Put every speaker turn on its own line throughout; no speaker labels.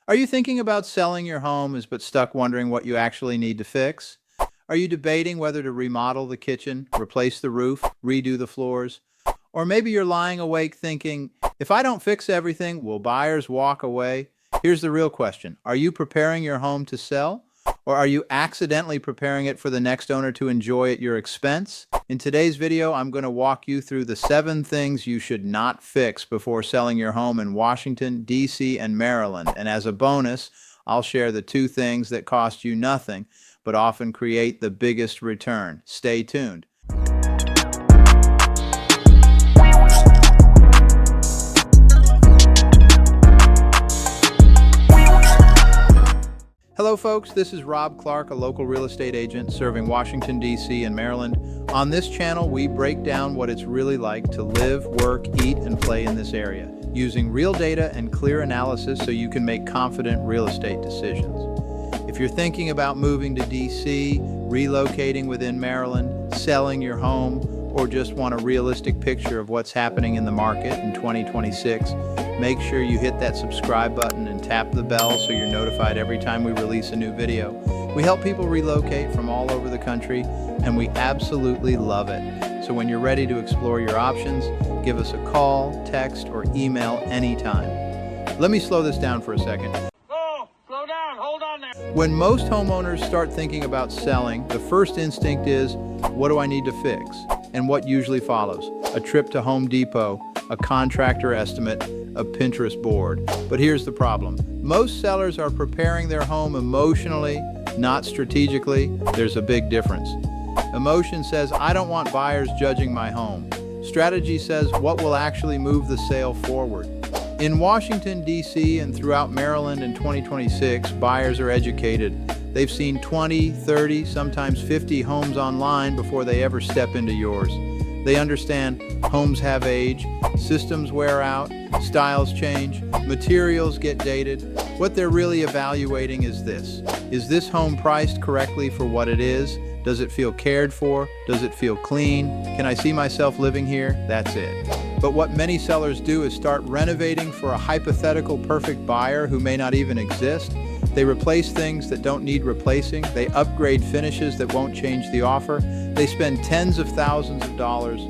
Are you thinking about selling your home but stuck wondering what you actually need to fix? Are you debating whether to remodel the kitchen, replace the roof, redo the floors? Or maybe you're lying awake thinking, if I don't fix everything, will buyers walk away? Here's the real question. Are you preparing your home to sell? Or are you accidentally preparing it for the next owner to enjoy at your expense? In today's video, I'm going to walk you through the 7 things you should not fix before selling your home in Washington, D.C., and Maryland. And as a bonus, I'll share the 2 things that cost you nothing, but often create the biggest return. Stay tuned. Hello folks, this is Rob Clarke, a local real estate agent serving Washington, D.C. and Maryland. On this channel, we break down what it's really like to live, work, eat, and play in this area, using real data and clear analysis so you can make confident real estate decisions. If you're thinking about moving to D.C., relocating within Maryland, selling your home, or just want a realistic picture of what's happening in the market in 2026, make sure you hit that subscribe button and tap the bell so you're notified every time we release a new video. We help people relocate from all over the country, and we absolutely love it. So when you're ready to explore your options, give us a call, text, or email anytime. Let me slow this down for a second.
Oh, slow down, hold on there.
When most homeowners start thinking about selling, the first instinct is, what do I need to fix? And what usually follows? A trip to Home Depot, a contractor estimate, a Pinterest board. But here's the problem. Most sellers are preparing their home emotionally, not strategically. There's a big difference. Emotion says, I don't want buyers judging my home. Strategy says, what will actually move the sale forward? In Washington, D.C. and throughout Maryland in 2026, buyers are educated. They've seen 20, 30, sometimes 50 homes online before they ever step into yours. They understand homes have age, systems wear out, styles change, materials get dated. What they're really evaluating is this. Is this home priced correctly for what it is? Does it feel cared for? Does it feel clean? Can I see myself living here? That's it. But what many sellers do is start renovating for a hypothetical perfect buyer who may not even exist. They replace things that don't need replacing. They upgrade finishes that won't change the offer. They spend tens of thousands of dollars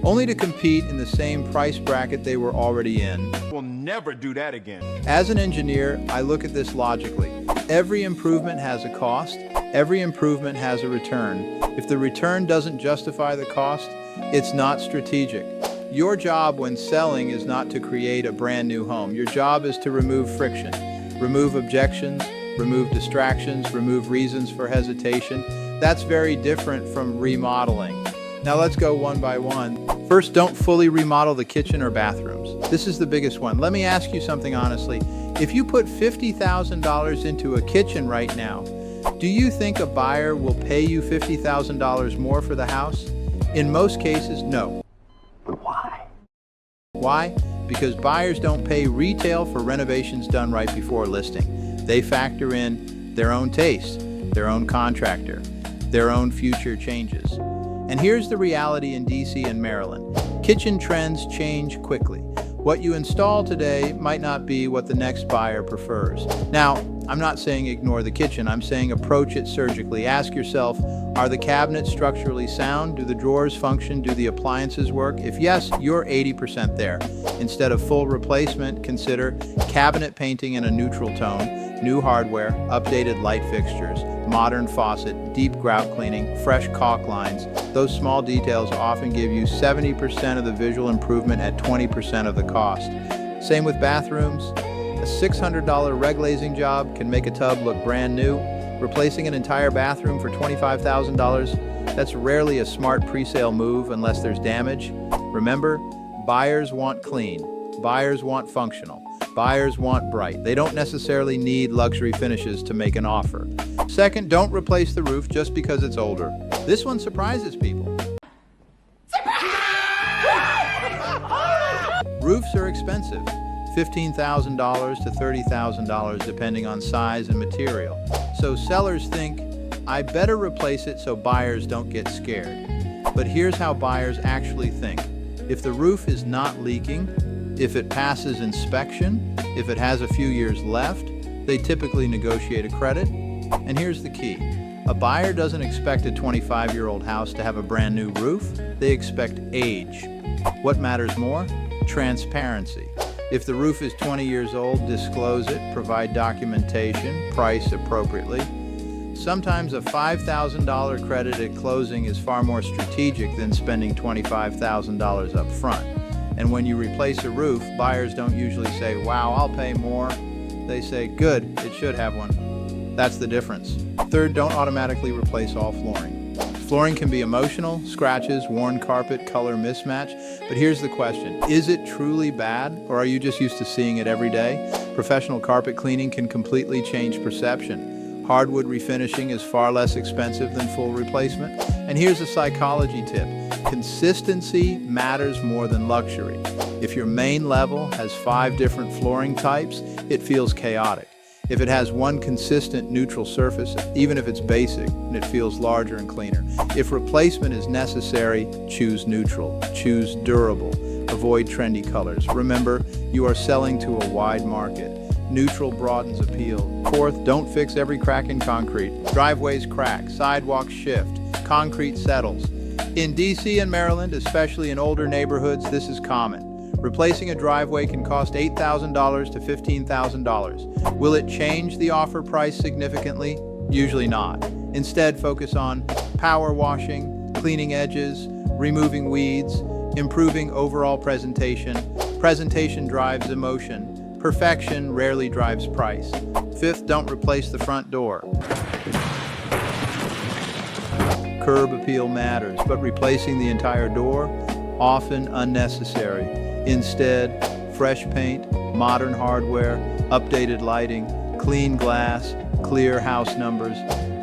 only to compete in the same price bracket they were already in.
We'll never do that again.
As an engineer, I look at this logically. Every improvement has a cost. Every improvement has a return. If the return doesn't justify the cost, it's not strategic. Your job when selling is not to create a brand new home. Your job is to remove friction, remove objections, remove distractions, remove reasons for hesitation. That's very different from remodeling. Now let's go one by one. First, don't fully remodel the kitchen or bathrooms. This is the biggest one. Let me ask you something honestly. If you put $50,000 into a kitchen right now, do you think a buyer will pay you $50,000 more for the house? In most cases, no.
Why?
Why? Because buyers don't pay retail for renovations done right before listing. They factor in their own taste, their own contractor, their own future changes. And here's the reality in D.C. and Maryland. Kitchen trends change quickly. What you install today might not be what the next buyer prefers. Now, I'm not saying ignore the kitchen. I'm saying approach it surgically. Ask yourself, are the cabinets structurally sound? Do the drawers function? Do the appliances work? If yes, you're 80% there. Instead of full replacement, consider cabinet painting in a neutral tone, new hardware, updated light fixtures, modern faucet, deep grout cleaning, fresh caulk lines. Those small details often give you 70% of the visual improvement at 20% of the cost. Same with bathrooms. A $600 reglazing job can make a tub look brand new. Replacing an entire bathroom for $25,000, that's rarely a smart pre-sale move unless there's damage. Remember, buyers want clean, buyers want functional, buyers want bright. They don't necessarily need luxury finishes to make an offer. Second, don't replace the roof just because it's older. This one surprises people. Roofs are expensive. $15,000 to $30,000 depending on size and material. So sellers think, I better replace it so buyers don't get scared. But here's how buyers actually think. If the roof is not leaking, if it passes inspection, if it has a few years left, They typically negotiate a credit. And here's the key. A buyer doesn't expect a 25-year-old house to have a brand new roof. They expect age. What matters more? Transparency. If the roof is 20 years old, disclose it, provide documentation, price appropriately. Sometimes a $5,000 credit at closing is far more strategic than spending $25,000 up front. And when you replace a roof, buyers don't usually say, "Wow, I'll pay more." They say, "Good, it should have one." That's the difference. Third, don't automatically replace all flooring. Flooring can be emotional, scratches, worn carpet, color mismatch. But here's the question. Is it truly bad, or are you just used to seeing it every day? Professional carpet cleaning can completely change perception. Hardwood refinishing is far less expensive than full replacement. And here's a psychology tip. Consistency matters more than luxury. If your main level has 5 different flooring types, it feels chaotic. If it has one consistent neutral surface, even if it's basic, it feels larger and cleaner. If replacement is necessary, choose neutral, choose durable, avoid trendy colors. Remember, you are selling to a wide market. Neutral broadens appeal. Fourth, don't fix every crack in concrete. Driveways crack, sidewalks shift, concrete settles. In DC and Maryland, especially in older neighborhoods, this is common. Replacing a driveway can cost $8,000 to $15,000. Will it change the offer price significantly? Usually not. Instead, focus on power washing, cleaning edges, removing weeds, improving overall presentation. Presentation drives emotion. Perfection rarely drives price. Fifth, don't replace the front door. Curb appeal matters, but replacing the entire door, often unnecessary. Instead, fresh paint, modern hardware, updated lighting, clean glass, clear house numbers.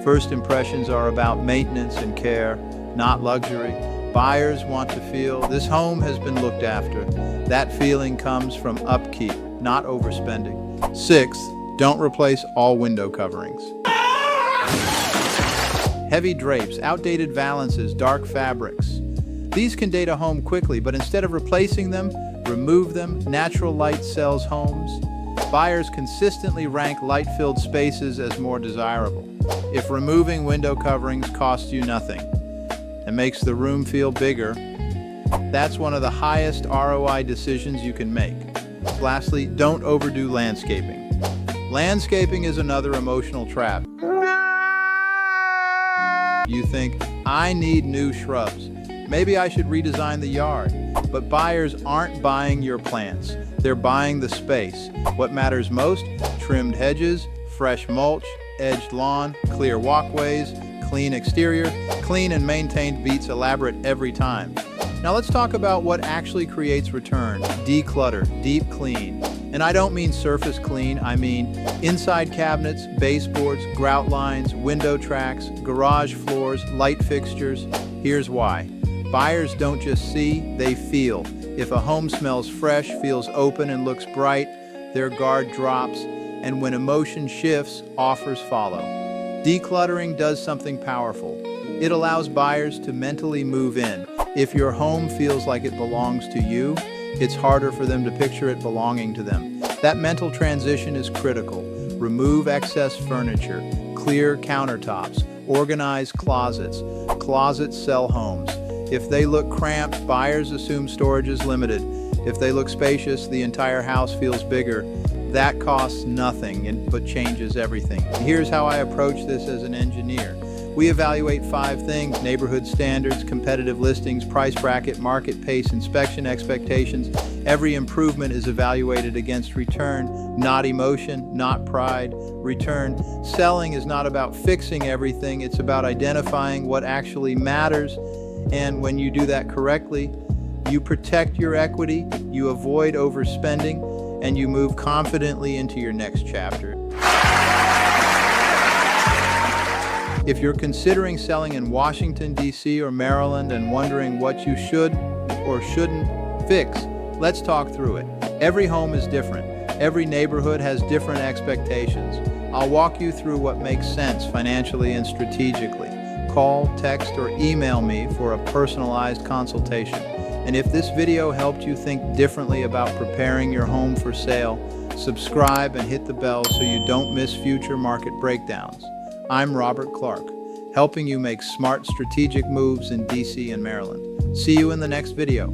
First impressions are about maintenance and care, not luxury. Buyers want to feel this home has been looked after. That feeling comes from upkeep, not overspending. Sixth, don't replace all window coverings. Heavy drapes, outdated valances, dark fabrics. These can date a home quickly, but instead of replacing them, remove them. Natural light sells homes. Buyers consistently rank light-filled spaces as more desirable. If removing window coverings costs you nothing and makes the room feel bigger, that's one of the highest ROI decisions you can make. Lastly, don't overdo landscaping. Landscaping is another emotional trap. You think, I need new shrubs. Maybe I should redesign the yard. But buyers aren't buying your plants. They're buying the space. What matters most? Trimmed hedges, fresh mulch, edged lawn, clear walkways, clean exterior. Clean and maintained beats elaborate every time. Now let's talk about what actually creates return. Declutter, deep clean. And I don't mean surface clean, I mean inside cabinets, baseboards, grout lines, window tracks, garage floors, light fixtures. Here's why. Buyers don't just see, they feel. If a home smells fresh, feels open, and looks bright, their guard drops. And when emotion shifts, offers follow. Decluttering does something powerful. It allows buyers to mentally move in. If your home feels like it belongs to you, it's harder for them to picture it belonging to them. That mental transition is critical. Remove excess furniture, clear countertops, organize closets. Closets sell homes. If they look cramped, buyers assume storage is limited. If they look spacious, the entire house feels bigger. That costs nothing, but changes everything. Here's how I approach this as an engineer. We evaluate 5 things: neighborhood standards, competitive listings, price bracket, market pace, inspection expectations. Every improvement is evaluated against return, not emotion, not pride. Return. Selling is not about fixing everything, it's about identifying what actually matters. And when you do that correctly, you protect your equity, you avoid overspending, and you move confidently into your next chapter. If you're considering selling in Washington, D.C. or Maryland and wondering what you should or shouldn't fix, let's talk through it. Every home is different. Every neighborhood has different expectations. I'll walk you through what makes sense financially and strategically. Call, text, or email me for a personalized consultation. And if this video helped you think differently about preparing your home for sale, Subscribe and hit the bell so you don't miss future market breakdowns. I'm Robert Clarke, helping you make smart strategic moves in DC and Maryland. See you in the next video.